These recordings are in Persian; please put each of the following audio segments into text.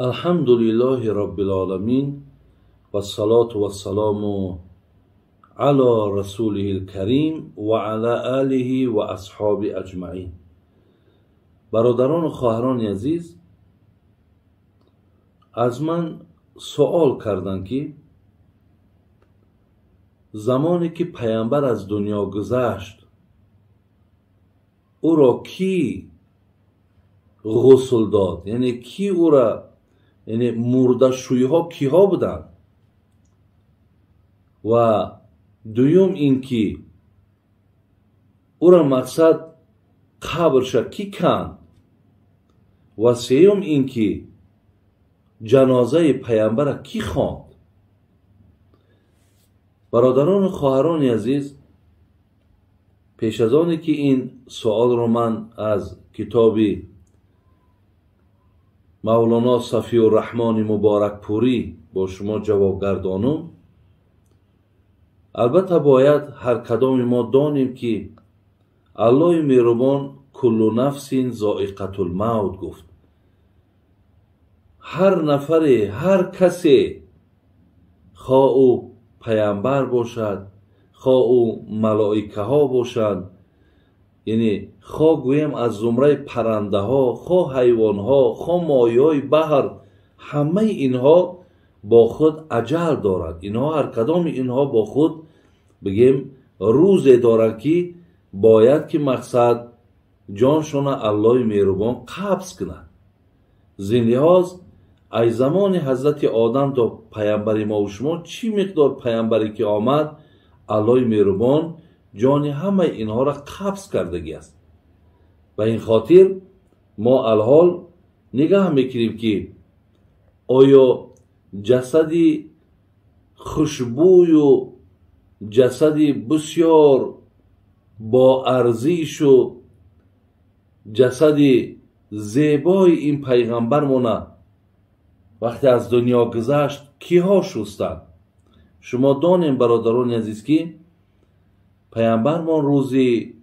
الحمد لله رب العالمين والصلاة والسلام على رسوله الكريم وعلى آله و اصحاب اجمعین. برادران و خواهران عزیز، از من سوال کردند که زمانی که پیامبر از دنیا گذشت او را کی غسل داد؟ یعنی کی او را، یعنی مرده شوی ها کی ها بودند؟ و دویم این که او را مقصد قبرش کی کند؟ و سوم این که جنازه پیامبر کی خواند؟ برادران و خواهران عزیز، پیش از آنی که این سوال رو من از کتاب مولانا صفی الرحمن مبارک پوری با شما جواب گردانم، البته باید هر کدام ما دانیم که الله مهربان کل نفس ذائقة الموت گفت. هر نفری، هر کسی، خواه او پیامبر باشد، خواه او ملائکه ها باشند، یعنی خواه گویم از زمره پرنده ها، خواه حیوان ها، خواه مایه های بحر، همه اینها با خود اجل دارد. اینها هر کدام اینها با خود بگیم روز دارد که باید که مقصد جانشون الله مهربان قبض کند. زین لحاظ ای زمان حضرت آدم تا پیامبر ما و شما چی مقدار پیامبری که آمد، الله مهربان جان همه اینها را قبض کردگی است. و این خاطر ما الحال نگاه میکنیم که آیا جسدی خوشبوی و جسدی بسیار با ارزش و جسدی زیبای این پیغمبر مونه وقتی از دنیا گذشت کیها شستند؟ شما دانیم برادران عزیز که پیامبر ما روزی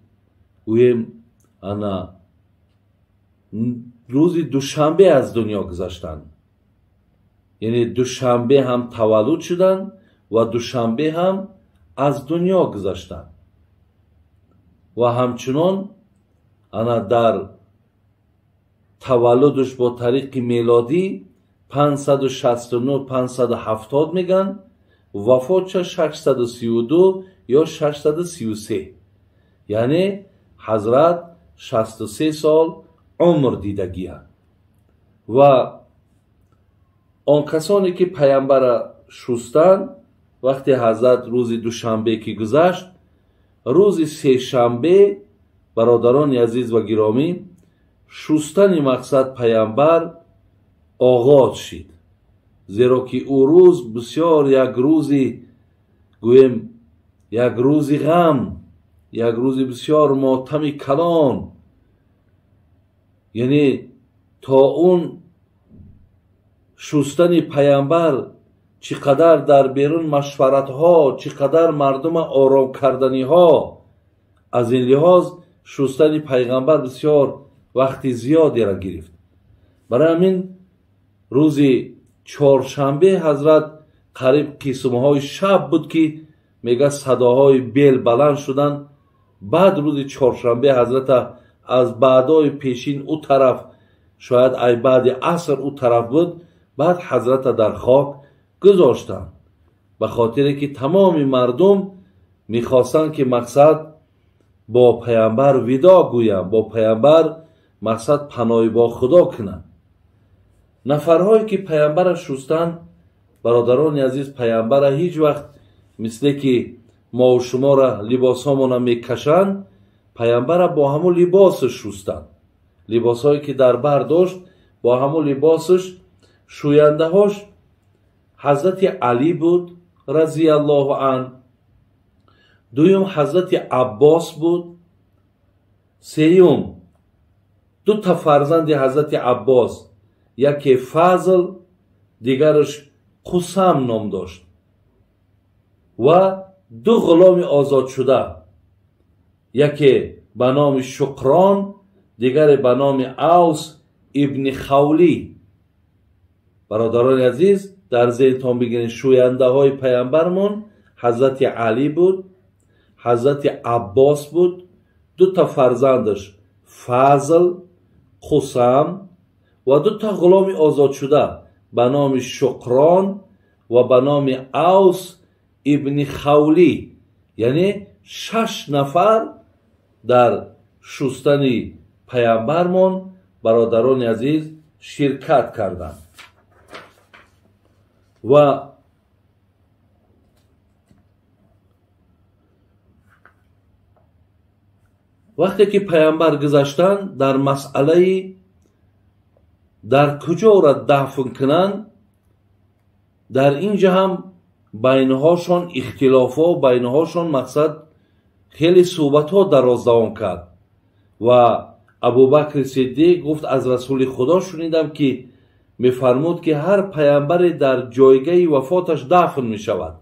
دوشنبه از دنیا گذشتند. یعنی دوشنبه هم تولد شدند و دوشنبه هم از دنیا گذشتند. و همچنان در تولدش با طریق میلادی 569 570 میگن، وفاتش 632 یا 633، یعنی حضرت 63 سال عمر دیدگی هست. و آن کسانی که پیامبر شستند وقتی حضرت روز دوشنبه که گذشت، روز سه شنبه برادران عزیز و گرامی شستن مقصد پیامبر آغاز شد، زیرا که او روز بسیار یک روزی گویم یک روزی غم، یک روزی بسیار ماتم کلان، یعنی تا اون شستن پیامبر چقدر در بیرون مشورت ها، چقدر مردم آرام کردنی ها. از این لحاظ شستن پیغمبر بسیار وقتی زیادی را گرفت. برای همین روزی چهارشنبه حضرت قریب قسمهای شب بود که میگه صداهای بیل بلند شدن. بعد روز چهارشنبه حضرت از بعدای پیشین او طرف، شاید ای بعد عصر او طرف بود، بعد حضرت در خاک گذاشتن، به خاطر که تمام مردم میخواستن که مقصد با پیامبر ودا گویم، با پیامبر مقصد پناه با خدا کنن. نفرهایی که پیامبر شستن برادران عزیز، پیامبر هیچ وقت مثل که ما و شما را لباس هامون میکشن، پیامبر با همون لباسش شستن. لباس هایی که در بر داشت با همون لباسش شوینده هاش حضرت علی بود رضی الله عنه، دویم حضرت عباس بود، سوم دو تا فرزند حضرت عباس، یکی فضل دیگرش قسم نام داشت، و دو غلام آزاد شده، یکی به نام شکران، دیگر به نام اوس ابن خولی. برادران عزیز در ذهنتان بگیرید شوینده های پیامبرمون حضرت علی بود، حضرت عباس بود، دو تا فرزندش فضل، قسم و دو تا غلام آزاد شده به نام شکران و به نام اوس ابن خولی، یعنی 6 نفر در شستن پیامبرمون برادران عزیز شرکت کردند. و وقتی که پیامبر گذشتن در مسئله در کجا را دفن کنن، در اینجا هم بینهاشون اختلاف ها، بینهاشون مقصد خیلی صحبت ها دراز دوام کرد. و ابوبکر صدیق گفت از رسول خدا شنیدم که میفرمود که هر پیامبر در جایگاه وفاتش دفن می شود،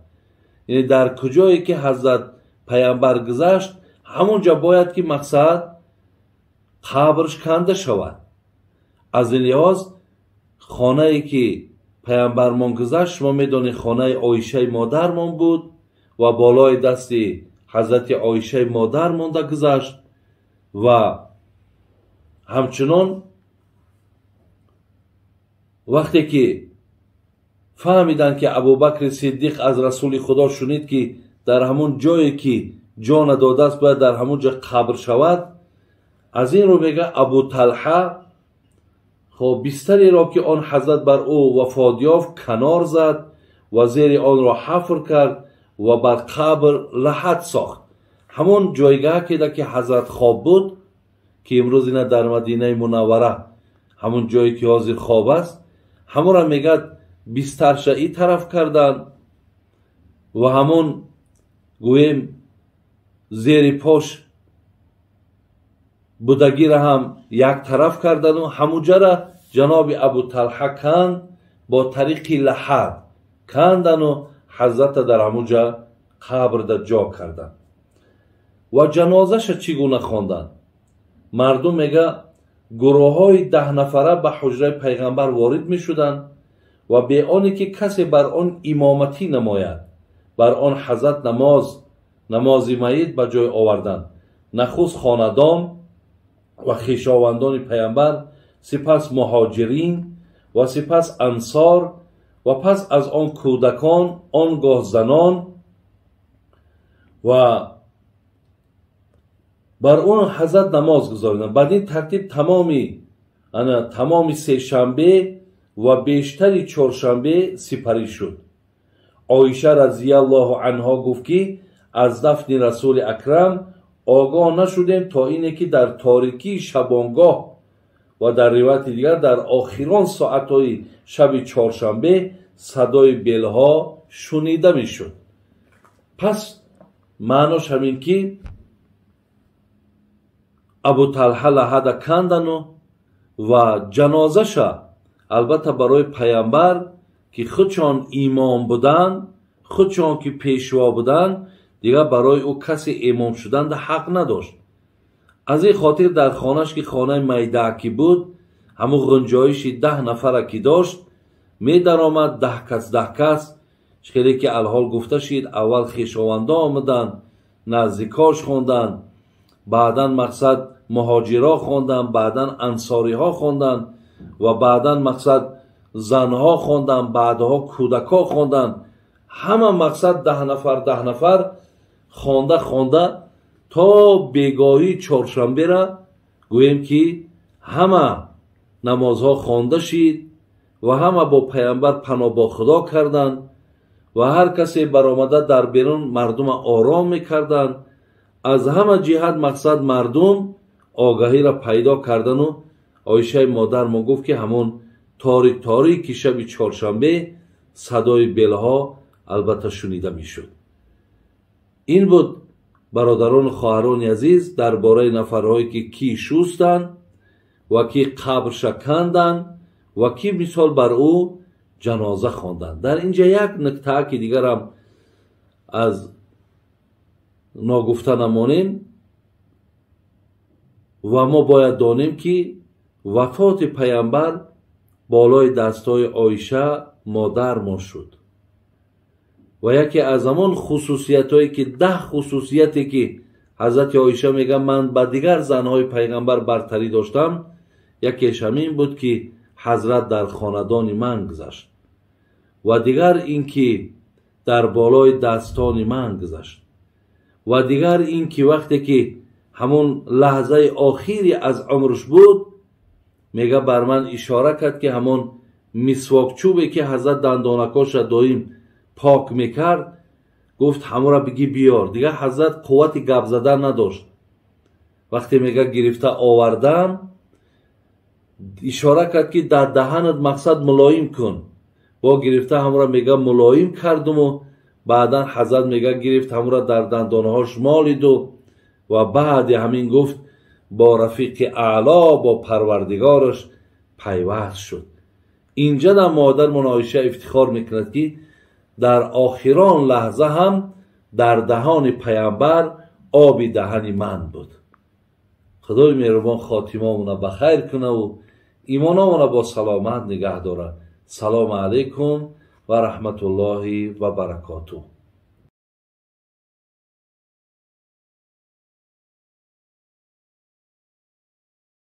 یعنی در کجایی که حضرت پیامبر گذشت همونجا باید که مقصد قبرش کنده شود. از این لحاظ خانه ای که پیامبرمان گذشت شما میدونید خانه عایشه مادرمان بود و بالای دست حضرت عایشه مادرمان در گذشت. و همچنان وقتی که فهمیدن که ابوبکر صدیق از رسول خدا شنید که در همون جایی که جان داده است باید در همون جا قبر شود، از این رو میگه ابو طلحه خب بستری را که آن حضرت بر او وفات یافت کنار زد و زیر آن را حفر کرد و بر قبر لحد ساخت. همون جایگاه که حضرت خواب بود که امروز اینا در مدینه منوره همون جایی که حاضر خواب است، همون را میگه بسترش ای طرف کردن و همون گویم زیر پاش بودگی را هم یک طرف کردن و همونجا را جناب ابو طلحه کند با طریق لحد کندن و حضرت در همونجا قبر در جا کردن. و جنازش چگونه خواندن؟ مردم میگه گروه های 10 نفره به حجره پیغمبر وارد می شدن و به آنی که کسی بر آن امامتی نماید بر آن حضرت نماز میت به جای آوردن. نخست خاندان و خویشاوندان پیامبر، سپس مهاجرین و سپس انصار و پس از آن کودکان، آنگاه زنان و بر اون حضرت نماز گذاردن. بعد این ترتیب تمامی 3 شنبه و بیشتری 4 شنبه سپری شد. عایشه رضی الله عنها گفت که از دفن رسول اکرم آگاه نشدیم تا اینه که در تاریکی شبانگاه و در روایت دیگر در آخران ساعتهای شب 4 شنبه صدای بیلها شنیده می شد. پس معناش همین که ابو طلحه لحد کندن و جنازش البته برای پیامبر که خودشان امام بودن، خودشان که پیشوا بودن، دیگه برای او کسی امام شدن حق نداشت. از این خاطر در خانهش که خانه میدکی بود همون غنجایش 10 نفره که داشت می در آمد 10 کس خیلی که الحال گفته شید اول خویشاوندا آمدن نزدیکاش خوندن، بعدا مقصد مهاجرا خوندن، بعدا انصاری ها خوندن و بعدا مقصد زنها خوندن، بعدها کودکا خوندن. همه مقصد 10 نفر خونده تا بیگاهی 4 شنبه را گویم که همه نمازها خوانده شید و همه با پیامبر پناه با خدا کردند و هر کسی برآمده در بیرون مردم آرام میکردند. از همه جهت مقصد مردم آگاهی را پیدا کردن و عایشه مادر ما گفت که همون تاریک شب 4 شنبه صدای بیلها البته شنیده میشد. این بود برادران و خواهران عزیز درباره نفرهایی که کی شستند و کی قبر کندند و کی مثال بر او جنازه خواندند. در اینجا یک نکته که دیگر هم از ناگفته نمانیم و ما باید دانیم که وفات پیامبر بالای دستای عایشه مادر ما شد. و یکی از همان خصوصیت هایی که 10 خصوصیتی که حضرت عایشه میگه من با دیگر زنهای پیغمبر برتری داشتم، یکیش همین بود که حضرت در خاندان من گذشت و دیگر این که در بالای دستان من گذشت و دیگر این که وقتی که همون لحظه آخری از عمرش بود میگه بر من اشاره کرد که همون مسواک چوبی که حضرت دندانکاش دایم پاک میکرد گفت همون را بگی بیار. دیگه حضرت قوت گپ زدن نداشت. وقتی میگه گرفته آوردم اشاره کرد که در دهنت مقصد ملایم کن. با گرفته همون را میگه ملایم کردم و بعدا حضرت میگه گرفت همون را در دندانهاش مالید و بعد همین گفت با رفیق اعلا با پروردگارش پیوست شد. اینجا در مادر من عایشه افتخار میکند که در آخران لحظه هم در دهان پیامبر آب دهن من بود. خدای مهربان خاتمه بخیر کنه و ایمانمون با سلامت نگه داره. سلام علیکم و رحمت الله و برکاته.